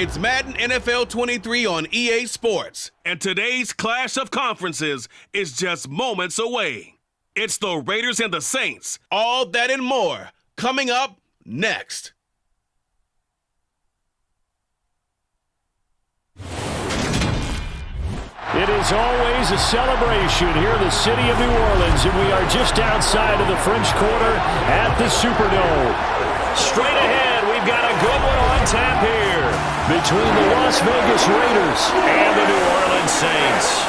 It's Madden NFL 23 on EA Sports, and today's clash of conferences is just moments away. It's the Raiders and the Saints. All that and more coming up next. It is always a celebration here in the city of New Orleans, and we are just outside of the French Quarter at the Superdome. Straight ahead, we've got a good one on tap here between the Las Vegas Raiders and the New Orleans Saints.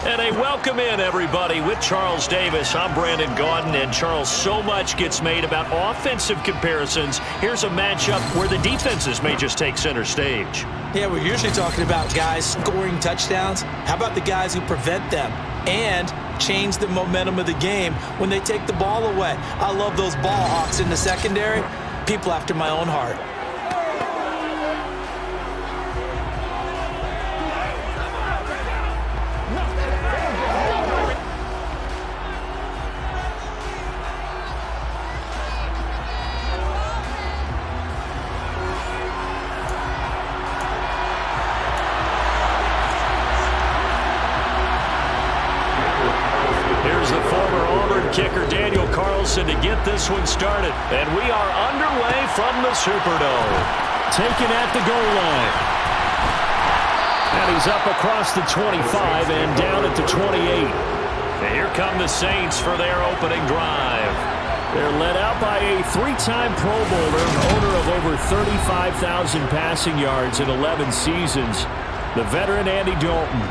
And a welcome in, everybody, with Charles Davis. I'm Brandon Gaudin, and Charles, so much gets made about offensive comparisons. Here's a matchup where the defenses may just take center stage. Yeah, we're usually talking about guys scoring touchdowns. How about the guys who prevent them and change the momentum of the game when they take the ball away? I love those ball hawks in the secondary. People after my own heart. To get this one started, and we are underway from the Superdome. Taken at the goal line, and he's up across the 25 and down at the 28. And here come the Saints for their opening drive. They're led out by a three-time Pro Bowler, owner of over 35,000 passing yards in 11 seasons, the veteran Andy Dalton.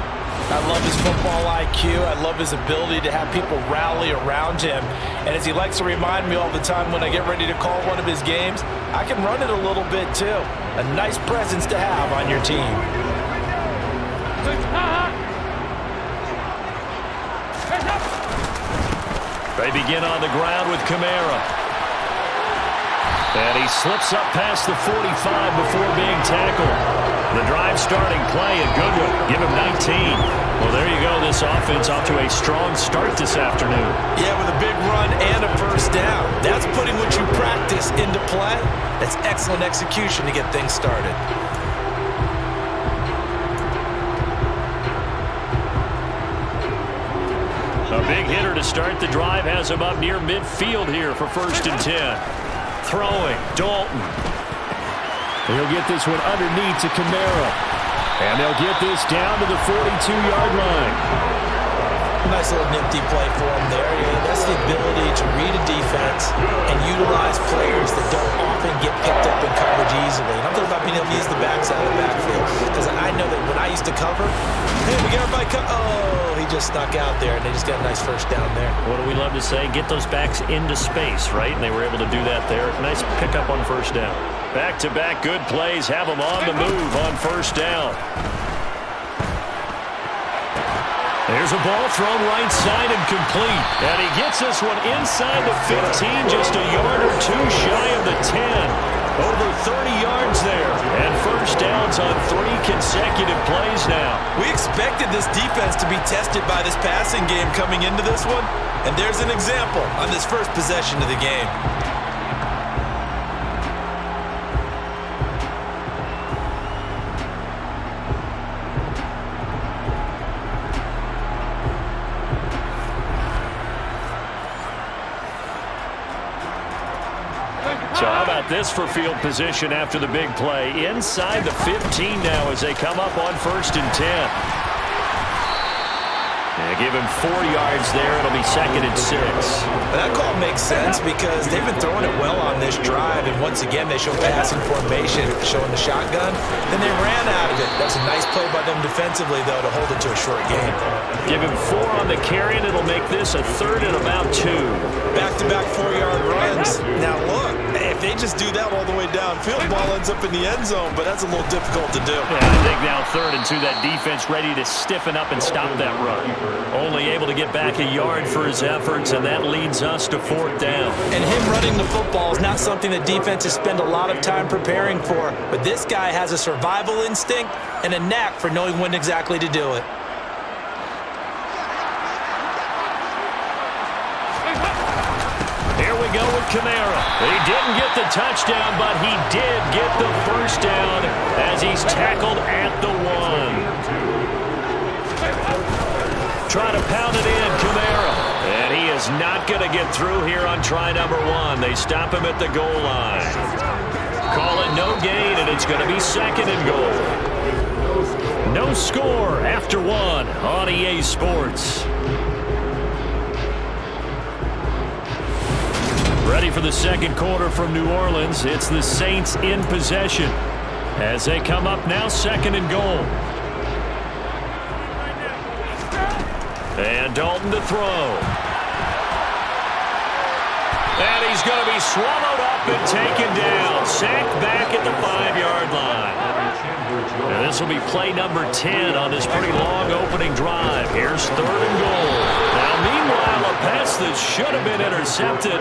I love his football IQ. I love his ability to have people rally around him. And as he likes to remind me all the time when I get ready to call one of his games, I can run it a little bit too. A nice presence to have on your team. They begin on the ground with Kamara. And he slips up past the 45 before being tackled. The drive starting play, a good one. Give him 19. Well, there you go. This offense off to a strong start this afternoon. Yeah, with a big run and a first down. That's putting what you practice into play. That's excellent execution to get things started. A big hitter to start the drive has him up near midfield here for 1st and 10. Throwing, Dalton. He'll get this one underneath to Kamara. And they'll get this down to the 42-yard line. Nice little nifty play for him there. Yeah, that's the ability to read a defense and utilize players that don't often get picked up in coverage easily. And I'm talking about being able to use the backside of the backfield. Because I know that when I used to cover, hey, we got everybody oh, he just snuck out there, and they just got a nice first down there. What do we love to say? Get those backs into space, right? And they were able to do that there. Nice pickup on first down. Back-to-back good plays have them on the move on first down. There's a ball thrown right side and complete. And he gets this one inside the 15, just a yard or two shy of the 10. Over 30 yards there. And first downs on 3 consecutive plays now. We expected this defense to be tested by this passing game coming into this one. And there's an example on this first possession of the game. So how about this for field position after the big play? Inside the 15 now as they come up on 1st and 10. Yeah, give him 4 yards there. It'll be 2nd and 6. That call makes sense because they've been throwing it well on this drive. And once again, they show passing formation, showing the shotgun. Then they ran out of it. That's a nice play by them defensively, though, to hold it to a short game. Give him 4 on the carry, and it'll make this a 3rd and about 2. Back-to-back 4-yard runs. Now, look, if they just do that all the way downfield, ball ends up in the end zone, but that's a little difficult to do. Yeah, I think now 3rd and 2, that defense ready to stiffen up and stop that run. Only able to get back a yard for his efforts, and that leads us to 4th down. And him running the football is not something that defenses spend a lot of time preparing for, but this guy has a survival instinct and a knack for knowing when exactly to do it. Kamara. He didn't get the touchdown, but he did get the first down as he's tackled at the 1. Try to pound it in, Kamara. And he is not going to get through here on try number 1. They stop him at the goal line. Call it no gain, and it's going to be 2nd and goal. No score after 1 on EA Sports. Ready for the second quarter from New Orleans. It's the Saints in possession as they come up now 2nd and goal. And Dalton to throw. And he's going to be swallowed up and taken down. Sacked back at the 5-yard line. And this will be play number 10 on this pretty long opening drive. Here's 3rd and goal. Now, meanwhile, a pass that should have been intercepted,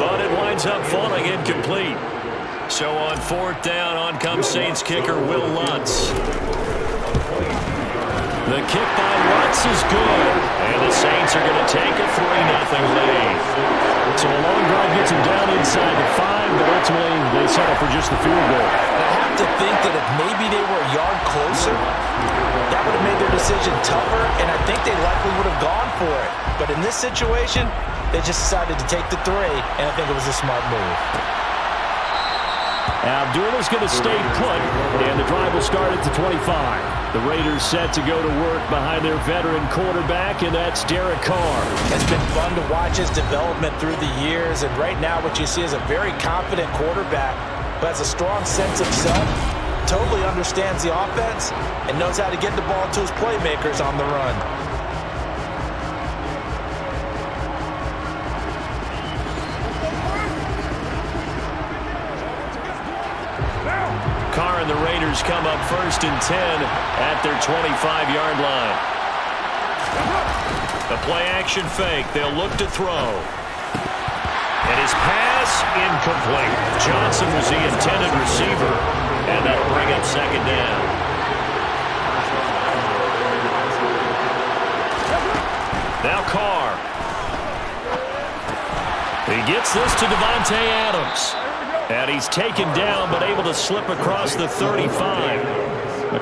but it winds up falling incomplete. So on 4th down, on comes Saints kicker Will Lutz. The kick by Lutz is good, and the Saints are going to take a 3-0 lead. So a long drive gets them down inside the 5, but ultimately they settle for just the field goal. I have to think that if maybe they were a yard closer, that would have made their decision tougher, and I think they likely would have gone for it. But in this situation, they just decided to take the 3, and I think it was a smart move. Abdullah's going to stay put, and the drive will start at the 25. The Raiders set to go to work behind their veteran quarterback, and that's Derek Carr. It's been fun to watch his development through the years, and right now what you see is a very confident quarterback who has a strong sense of self, totally understands the offense, and knows how to get the ball to his playmakers on the run. Carr and the Raiders come up 1st and 10 at their 25-yard line. The play-action fake. They'll look to throw. And his pass incomplete. Johnson was the intended receiver, and that'll bring up 2nd down. Now Carr. He gets this to Devontae Adams. And he's taken down, but able to slip across the 35.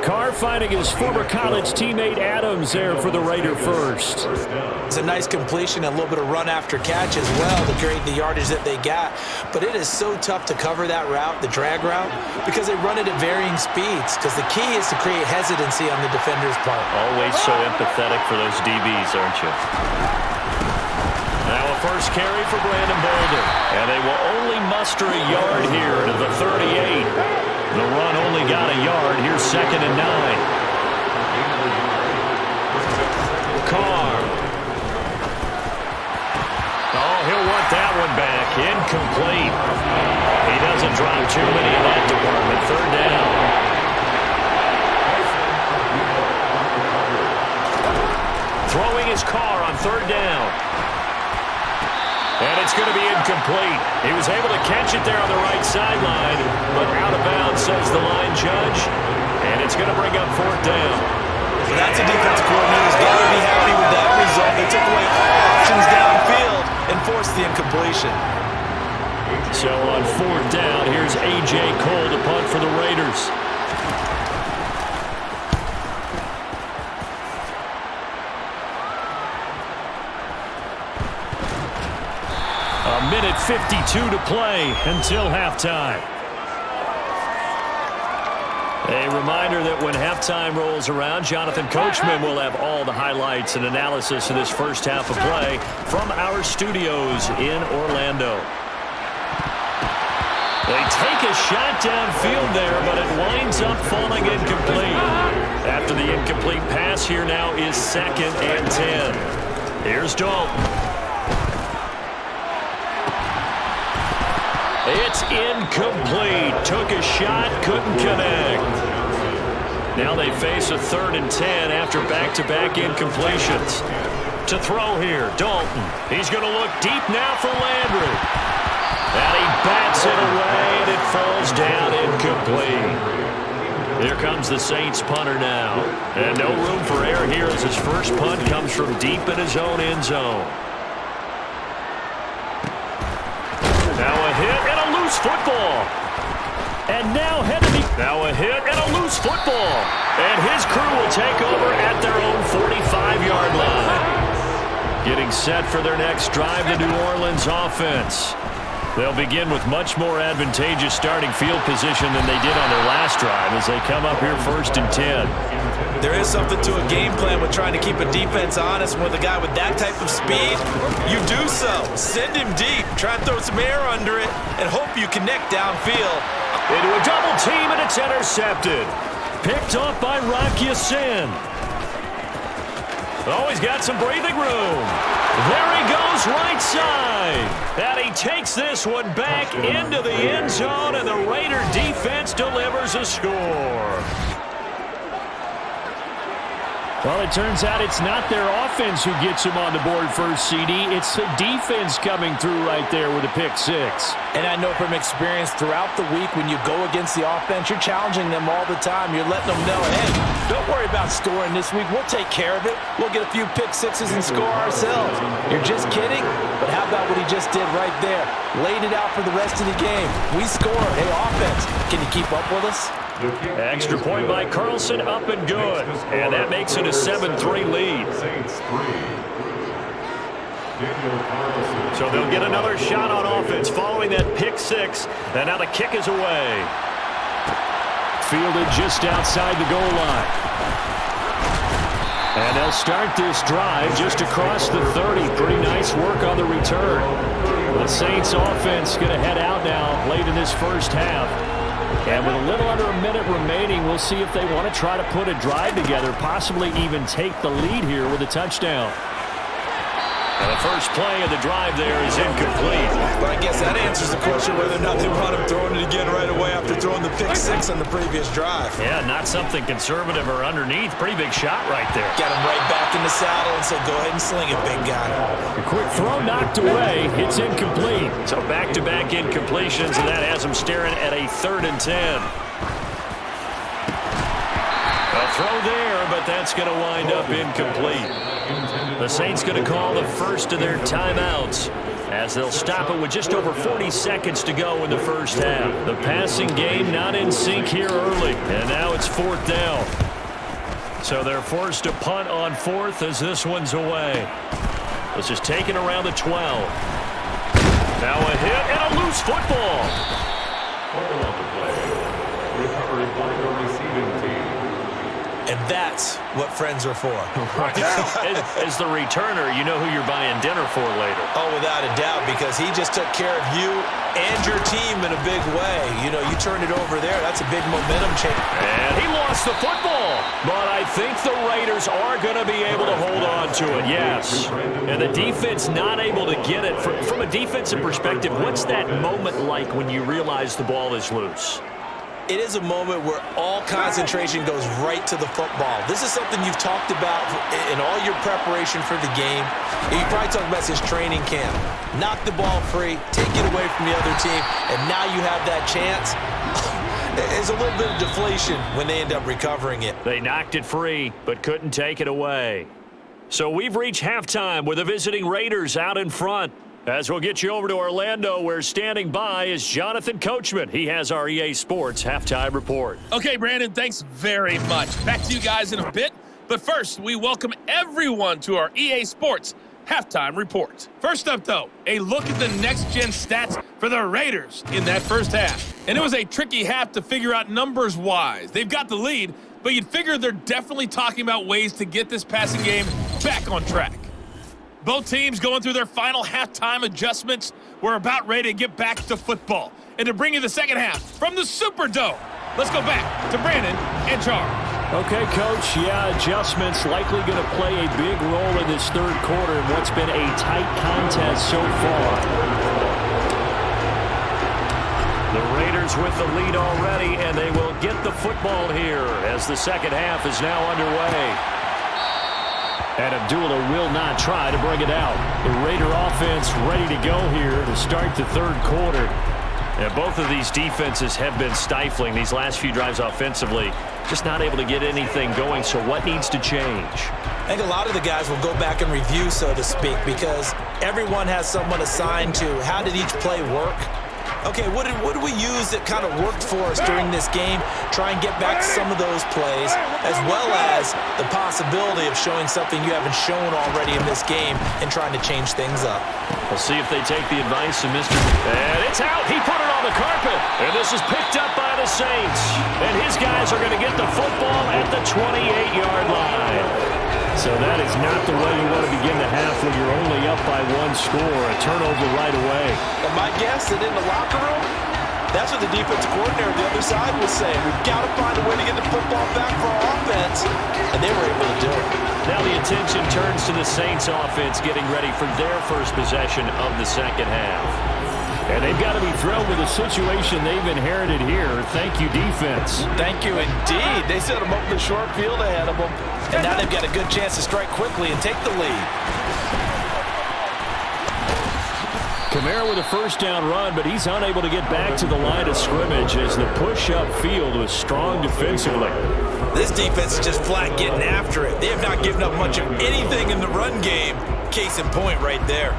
Carr finding his former college teammate Adams there for the Raider first. It's a nice completion, a little bit of run after catch as well to create the yardage that they got. But it is so tough to cover that route, the drag route, because they run it at varying speeds. Because the key is to create hesitancy on the defender's part. Always so empathetic for those DBs, aren't you? Now a first carry for Brandon Bolden. And they will only muster a yard here to the 38. The run only got a yard. Here's 2nd and 9. Carr. Oh, he'll want that one back. Incomplete. He doesn't drop too many in that department. 3rd down. Throwing his Carr on 3rd down. And it's going to be incomplete. He was able to catch it there on the right sideline, but out of bounds, says the line judge. And it's going to bring up 4th down. So that's a defense coordinator's got to be happy with that result. They took away all options downfield and forced the incompletion. So on 4th down, here's A.J. Cole to punt for the Raiders. A minute 52 to play until halftime. A reminder that when halftime rolls around, Jonathan Coachman will have all the highlights and analysis of this first half of play from our studios in Orlando. They take a shot downfield there, but it winds up falling incomplete. After the incomplete pass, here now is 2nd and 10. Here's Dalton. It's incomplete. Took a shot, couldn't connect. Now they face a 3rd and 10 after back-to-back incompletions. To throw here, Dalton. He's going to look deep now for Landry. And he bats it away, and it falls down incomplete. Here comes the Saints punter now. And no room for error here as his first punt comes from deep in his own end zone. Now football. And now now a hit and a loose football. And his crew will take over at their own 45-yard line. Getting set for their next drive, the New Orleans offense. They'll begin with much more advantageous starting field position than they did on their last drive as they come up here 1st and 10. There is something to a game plan with trying to keep a defense honest. With a guy with that type of speed, you do so. Send him deep, try and throw some air under it, and hope you connect downfield. Into a double team, and it's intercepted. Picked off by Rocky Sin. Oh, he's got some breathing room. There he goes, right side. And he takes this one back into the end zone, and the Raider defense delivers a score. Well, it turns out it's not their offense who gets him on the board first, CD. It's the defense coming through right there with a pick six. And I know from experience throughout the week when you go against the offense, you're challenging them all the time. You're letting them know, hey, don't worry about scoring this week. We'll take care of it. We'll get a few pick sixes and score ourselves. You're just kidding? But how about what he just did right there? Laid it out for the rest of the game. We scored. Hey, offense, can you keep up with us? Extra point by Carlson, up and good. And that makes it a 7-3 lead. So they'll get another shot on offense following that pick six. And now the kick is away. Fielded just outside the goal line. And they'll start this drive just across the 30. Pretty nice work on the return. The Saints offense going to head out now late in this first half. And with a little under a minute remaining, we'll see if they want to try to put a drive together, possibly even take the lead here with a touchdown. And the first play of the drive there is incomplete. Well, I guess that answers the question whether or not they want him throwing it again right away after throwing the pick six on the previous drive. Yeah, not something conservative or underneath. Pretty big shot right there. Got him right back in the saddle and said, go ahead and sling it, big guy. A quick throw knocked away. It's incomplete. So back-to-back incompletions, and that has them staring at a 3rd and 10. A throw there, but that's going to wind up incomplete. The Saints going to call the first of their timeouts as they'll stop it with just over 40 seconds to go in the first half. The passing game not in sync here early, and now it's 4th down. So they're forced to punt on 4th as this one's away. This is taken around the 12. Now a hit and a loose football. Recovery by the receiving team. And that's what friends are for. As the returner, you know who you're buying dinner for later. Oh, without a doubt, because he just took care of you and your team in a big way. You know, you turned it over there. That's a big momentum change. And he lost the football. But I think the Raiders are going to be able to hold on to it, yes. And the defense not able to get it. From a defensive perspective, what's that moment like when you realize the ball is loose? It is a moment where all concentration goes right to the football. This is something you've talked about in all your preparation for the game. You probably talked about this training camp. Knock the ball free, take it away from the other team, and now you have that chance. There's a little bit of deflation when they end up recovering it. They knocked it free, but couldn't take it away. So we've reached halftime with the visiting Raiders out in front. As we'll get you over to Orlando, where standing by is Jonathan Coachman. He has our EA Sports Halftime Report. Okay, Brandon, thanks very much. Back to you guys in a bit. But first, we welcome everyone to our EA Sports Halftime Report. First up, though, a look at the next-gen stats for the Raiders in that first half. And it was a tricky half to figure out numbers-wise. They've got the lead, but you'd figure they're definitely talking about ways to get this passing game back on track. Both teams going through their final halftime adjustments. We're about ready to get back to football. And to bring you the second half from the Superdome, let's go back to Brandon and Charles. Okay, Coach, yeah, adjustments likely going to play a big role in this third quarter in what's been a tight contest so far. The Raiders with the lead already, and they will get the football here as the second half is now underway. And Abdullah will not try to bring it out. The Raider offense ready to go here to start the third quarter. And both of these defenses have been stifling these last few drives offensively. Just not able to get anything going, so what needs to change? I think a lot of the guys will go back and review, so to speak, because everyone has someone assigned to how did each play work. Okay, what do we use that kind of worked for us during this game? Try and get back some of those plays, as well as the possibility of showing something you haven't shown already in this game and trying to change things up. We'll see if they take the advice of Mr. And it's out. He put it on the carpet. And this is picked up by the Saints. And his guys are going to get the football at the 28-yard line. So that is not the way you want to begin the half when you're only up by one score. A turnover right away. And my guess that in the locker room, that's what the defensive coordinator on the other side was saying. We've got to find a way to get the football back for our offense. And they were able to do it. Now the attention turns to the Saints offense getting ready for their first possession of the second half. And they've got to be thrilled with the situation they've inherited here. Thank you, defense. Thank you, indeed. They set them up in the short field ahead of them. And now they've got a good chance to strike quickly and take the lead. Kamara with a first down run, but he's unable to get back to the line of scrimmage as the push upfield was strong defensively. This defense is just flat getting after it. They have not given up much of anything in the run game. Case in point right there.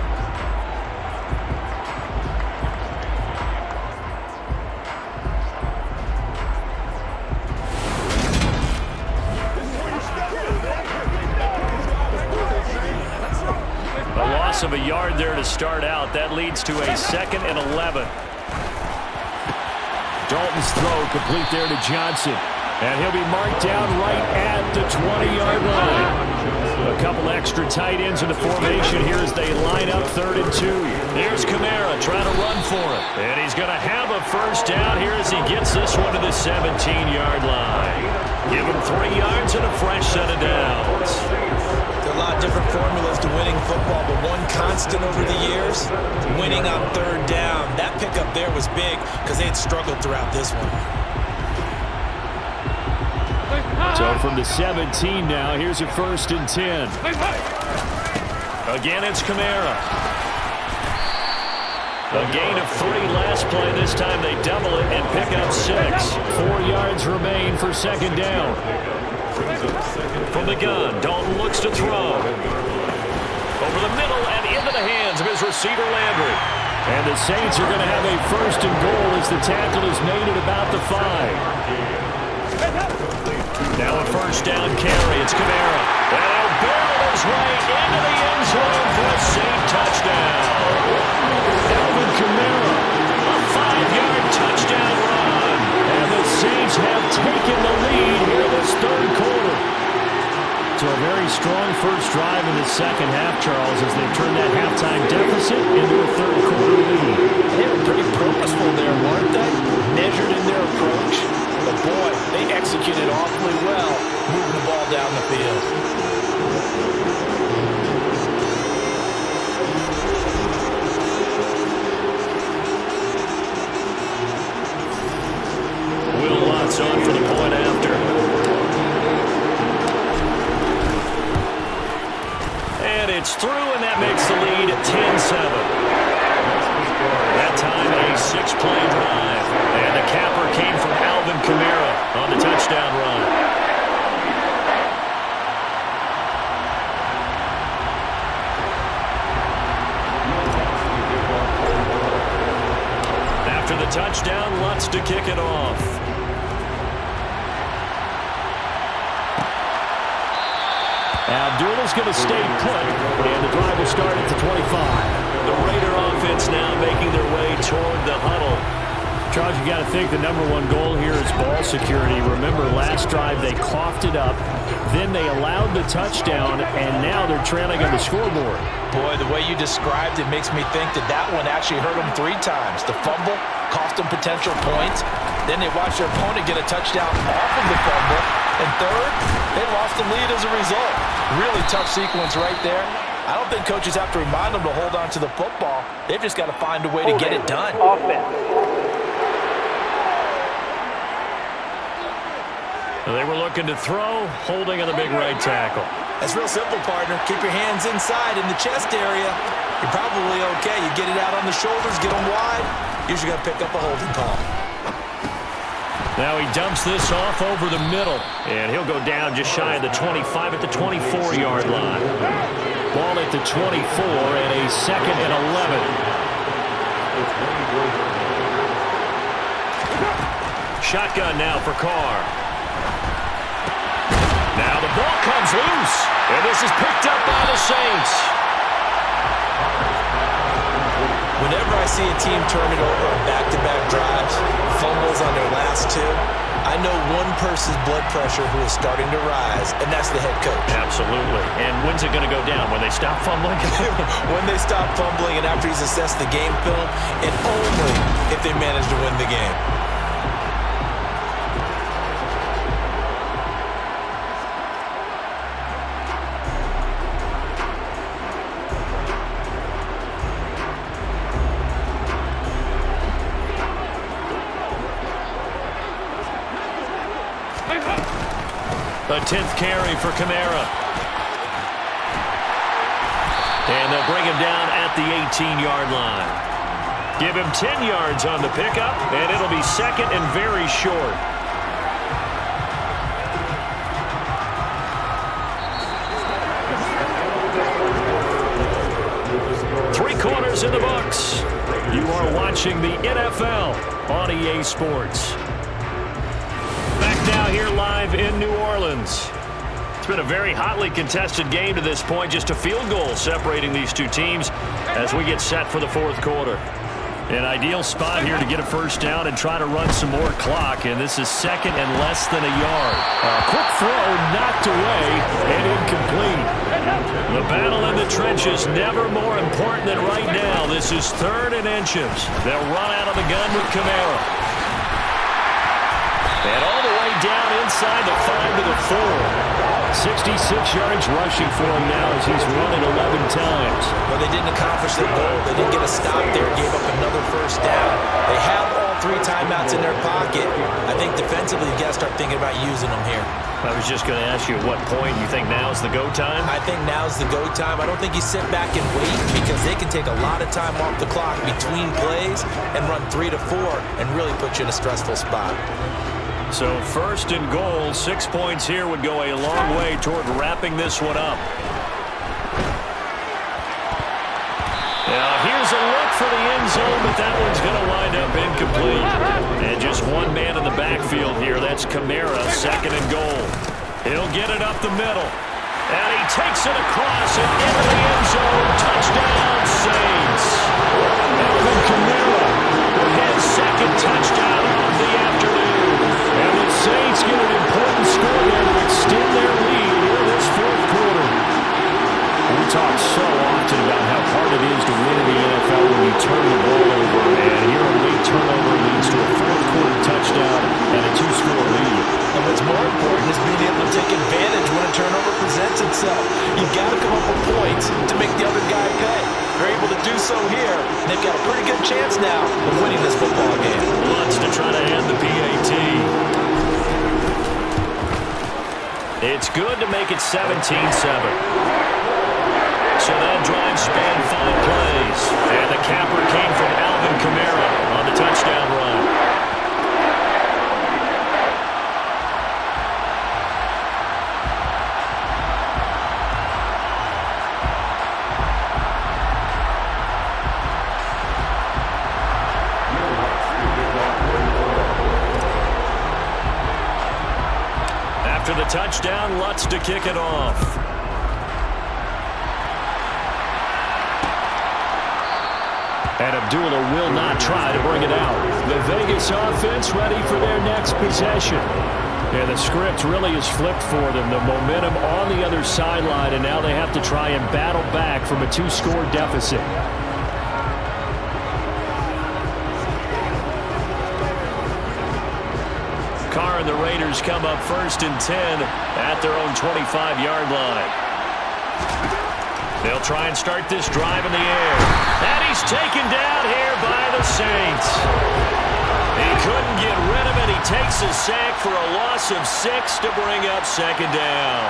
Of a yard there to start out. That leads to a 2nd and 11. Dalton's throw complete there to Johnson. And he'll be marked down right at the 20-yard line. A couple extra tight ends in the formation here as they line up 3rd and 2. Here's Kamara trying to run for it. And he's going to have a first down here as he gets this one to the 17-yard line. Give him 3 yards and a fresh set of downs. There are a lot of different formulas to winning football, but one constant over the years, winning on 3rd down. That pickup there was big because they had struggled throughout this one. So from the 17 now, here's a 1st and 10. Again, it's Kamara. A gain of 3 last play. This time they double it and pick up 6. 4 yards remain for 2nd down. From the gun, Dalton looks to throw. Over the middle and into the hands of his receiver, Landry. And the Saints are going to have a 1st and goal as the tackle is made at about the 5. Now a 1st down carry. It's Kamara. And he'll barrel his way into the end zone for a Saint touchdown. Alvin Kamara, a 5-yard touchdown run. And the Saints have taken the lead here this 3rd quarter. So a very strong first drive in the second half, Charles, as they turn that halftime deficit into a 3rd quarter lead. They were pretty purposeful there, weren't they? Measured in their approach. But boy, they executed awfully well, moving the ball down the field. Will Lutz on for the point after. And it's through, and that makes the lead 10-7. That time a 6-play drive. And the capper came from Alvin Kamara on the touchdown run. After the touchdown, Lutz to kick it off. Abdullah's going to stay put, and the drive will start at the 25. The Raider offense now making their way toward the huddle. Charles, you got to think the #1 goal here is ball security. Remember, last drive they coughed it up, then they allowed the touchdown, and now they're trailing on the scoreboard. Boy, the way you described it makes me think that that one actually hurt them 3 times. The fumble cost them potential points. Then they watched their opponent get a touchdown off of the fumble. And 3rd, they lost the lead as a result. Really tough sequence right there. I don't think coaches have to remind them to hold on to the football. They've just got to find a way to get it done. They were looking to throw, holding on the big right tackle. That's real simple, partner. Keep your hands inside in the chest area. You're probably okay. You get it out on the shoulders, get them wide. Usually got to pick up a holding call. Now he dumps this off over the middle, and he'll go down just shy of the 25 at the 24-yard line. Ball at the 24 and a 2nd and 11. shotgun now for Carr. Now the ball comes loose, and this is picked up by the Saints. Whenever I see a team turn it over on back-to-back drives, fumbles on their last two, I know one person's blood pressure who is starting to rise, and that's the head coach. Absolutely. And when's it going to go down? When they stop fumbling? When they stop fumbling and after he's assessed the game film, and only if they manage to win the game. The 10th carry for Kamara. And they'll bring him down at the 18-yard line. Give him 10 yards on the pickup, and it'll be second and very short. Three quarters in the books. You are watching the NFL on EA Sports. Back now here live in New Orleans. It's been a very hotly contested game to this point. Just a field goal separating these two teams as we get set for the fourth quarter. An ideal spot here to get a first down and try to run some more clock. And this is second and less than a yard. A quick throw knocked away and incomplete. The battle in the trenches never more important than right now. This is third and inches. They'll run out of the gun with Kamara. And all the way down inside the 5 to the 4. 66 yards rushing for him now as he's run it 11 times. Well, they didn't accomplish their goal. They didn't get a stop there, gave up another first down. They have all 3 timeouts in their pocket. I think defensively, you got to start thinking about using them here. I was just going to ask you at what point you think now's the go time? I think now's the go time. I don't think you sit back and wait because they can take a lot of time off the clock between plays and run 3 to 4 and really put you in a stressful spot. So first and goal, 6 points here would go a long way toward wrapping this one up. Now here's a look for the end zone, but that one's going to wind up incomplete. And just one man in the backfield here. That's Kamara, second and goal. He'll get it up the middle. And he takes it across and into the end zone. Touchdown, Saints. Alvin Kamara with his second touchdown of the afternoon. And the Saints get an important score there to extend their lead in this fourth quarter. We talk so often about how hard it is to win in the NFL when you turn the ball over. And here a late turnover leads to a fourth quarter touchdown and a 2-score lead. And what's more important is being able to take advantage when a turnover presents itself. You've got to come up with points to make the other guy pay. They're able to do so here, and they've got a pretty good chance now of winning this football game. Wants to try to end the PAT. It's good to make it 17-7. So that drive spanned 5 plays. And the capper came from Alvin Kamara on the touchdown run. After the touchdown, Lutz to kick it off. And Abdullah will not try to bring it out. The Vegas offense ready for their next possession. And the script really is flipped for them. The momentum on the other sideline, and now they have to try and battle back from a 2-score deficit. Carr and the Raiders come up first and 10 at their own 25-yard line. They'll try and start this drive in the air. And he's taken down here by the Saints. He couldn't get rid of it. He takes a sack for a loss of 6 to bring up second down.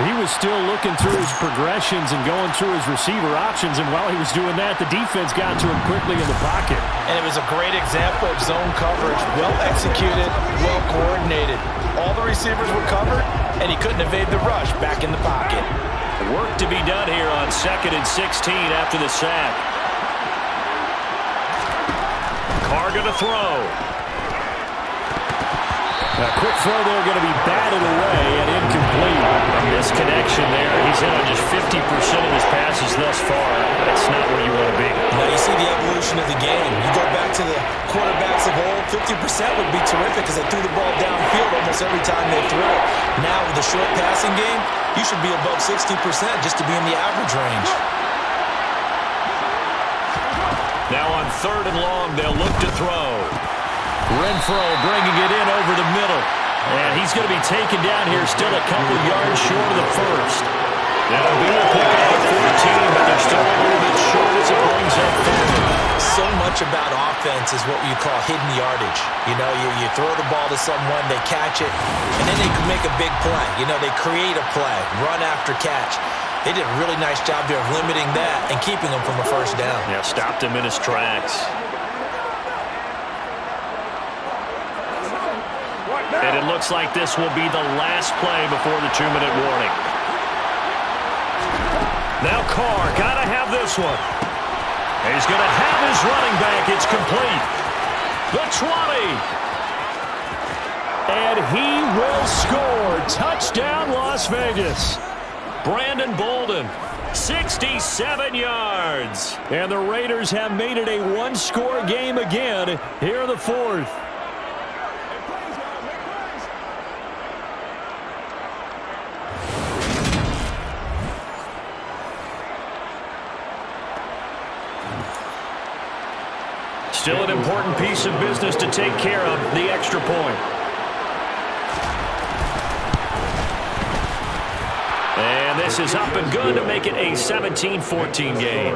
He was still looking through his progressions and going through his receiver options, and while he was doing that, the defense got to him quickly in the pocket. And it was a great example of zone coverage. Well executed, well coordinated. All the receivers were covered, and he couldn't evade the rush back in the pocket. Work to be done here on 2nd and 16 after the sack. Carr going to throw. A quick throw there going to be batted away and incomplete. A misconnection there. He's hit on just 50% of his passes thus far. That's not where you want to be. Now you see the evolution of the game. You go back to the quarterbacks of old, 50% would be terrific because they threw the ball downfield almost every time they threw it. Now with the short passing game, you should be above 60% just to be in the average range. Now on 3rd and long, they'll look to throw. Renfro bringing it in over the middle. And he's going to be taken down here, still a couple yards short of the first. That'll be a pick up at 14, but they're still a little bit short as it brings up 30. So much about offense is what you call hidden yardage. You know, you throw the ball to someone, they catch it, and then they can make a big play. You know, they create a play, run after catch. They did a really nice job there of limiting that and keeping him from a first down. Yeah, stopped him in his tracks. And it looks like this will be the last play before the 2-minute warning. Now Carr, got to have this one. He's going to have his running back. It's complete. The 20. And he will score. Touchdown, Las Vegas. Brandon Bolden, 67 yards. And the Raiders have made it a one-score game again here in the 4th. Still an important piece of business to take care of, the extra point. And this is up and good to make it a 17-14 game.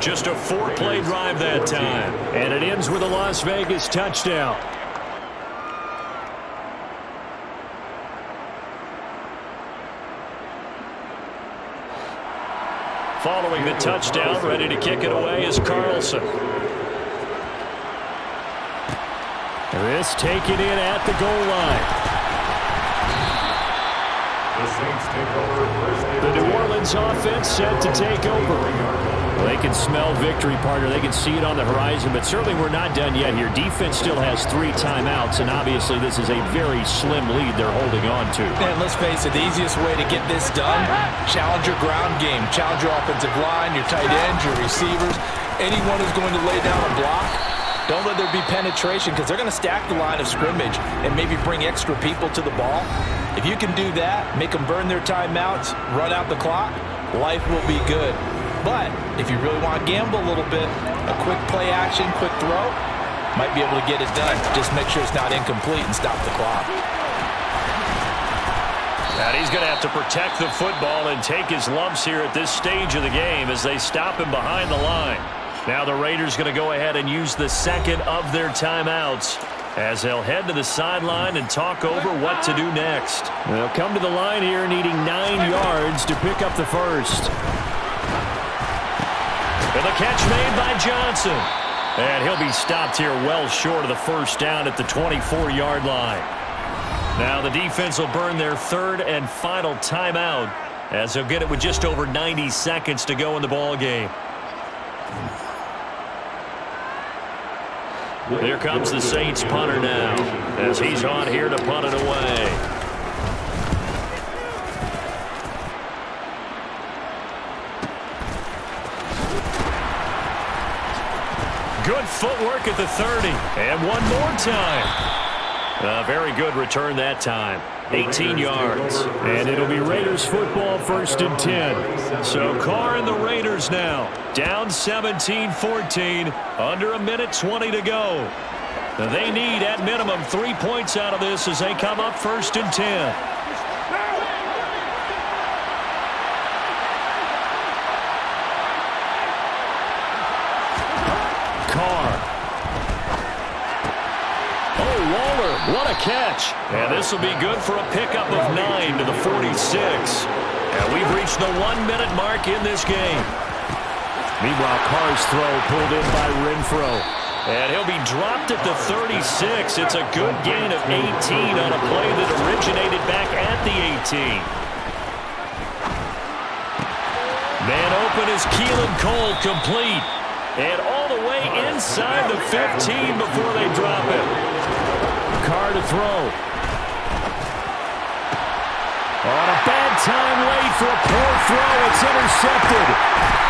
Just a 4-play drive that time. And it ends with a Las Vegas touchdown. Following the touchdown, ready to kick it away is Carlson. This taken in at the goal line. The New Orleans offense set to take over. Well, they can smell victory, partner. They can see it on the horizon, but certainly we're not done yet here. Defense still has 3 timeouts, and obviously this is a very slim lead they're holding on to. And let's face it, the easiest way to get this done, challenge your ground game. Challenge your offensive line, your tight ends, your receivers. Anyone who's going to lay down a block, don't let there be penetration because they're going to stack the line of scrimmage and maybe bring extra people to the ball. If you can do that, make them burn their timeouts, run out the clock, life will be good. But if you really want to gamble a little bit, a quick play action, quick throw, might be able to get it done. Just make sure it's not incomplete and stop the clock. And he's going to have to protect the football and take his lumps here at this stage of the game as they stop him behind the line. Now the Raiders going to go ahead and use the second of their timeouts as they'll head to the sideline and talk over what to do next. They'll come to the line here needing 9 yards to pick up the first. And the catch made by Johnson. And he'll be stopped here well short of the first down at the 24-yard line. Now the defense will burn their 3rd and final timeout as they'll get it with just over 90 seconds to go in the ball game. Here comes the Saints punter now as he's on here to punt it away. Good footwork at the 30. And one more time. Very good return that time. 18 yards. And it'll be Raiders football 1st and 10. So Carr and the Raiders now down 17-14. Under a minute 20 to go. Now they need at minimum 3 points out of this as they come up 1st and 10. What a catch. And this will be good for a pickup of 9 to the 46. And we've reached the 1-minute mark in this game. Meanwhile, Carr's throw pulled in by Renfro. And he'll be dropped at the 36. It's a good gain of 18 on a play that originated back at the 18. Man open is Keelan Cole, complete. And all the way inside the 15 before they drop it. Carr to throw. On a bad time late for a poor throw. It's intercepted.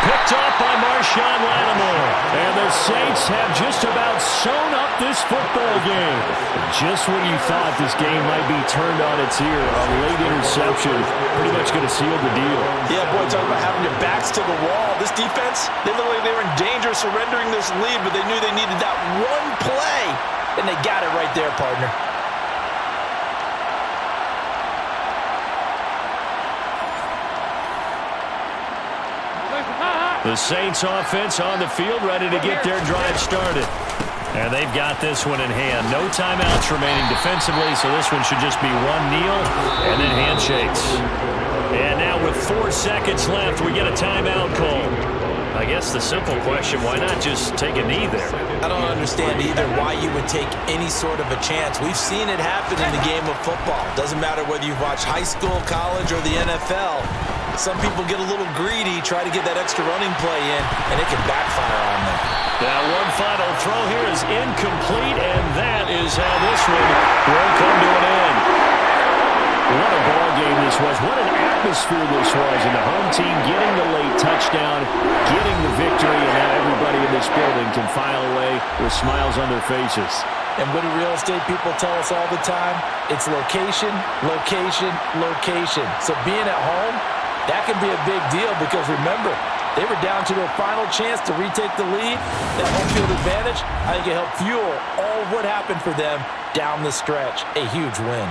Picked off by Marshawn Lattimore. And the Saints have just about sewn up this football game. Just when you thought this game might be turned on its ear, a late interception pretty much going to seal the deal. Yeah, boy, talk about having your backs to the wall. This defense, they looked like they were in danger of surrendering this lead, but they knew they needed that one play, and they got it right there, partner. The Saints offense on the field, ready to get their drive started. And they've got this one in hand. No timeouts remaining defensively, so this one should just be one kneel and then handshakes. And now with 4 seconds left, we get a timeout call. I guess the simple question, why not just take a knee there? I don't understand either why you would take any sort of a chance. We've seen it happen in the game of football. Doesn't matter whether you've watched high school, college, or the NFL. Some people get a little greedy, try to get that extra running play in, and it can backfire on them. That one final throw here is incomplete, and that is how this one will come to an end. What a ball game this was. What an atmosphere this was. And the home team getting the late touchdown, getting the victory, and now everybody in this building can file away with smiles on their faces. And what do real estate people tell us all the time? It's location, location, location. So being at home, that can be a big deal because remember, they were down to their final chance to retake the lead. That home field advantage, I think it helped fuel all of what happened for them down the stretch. A huge win.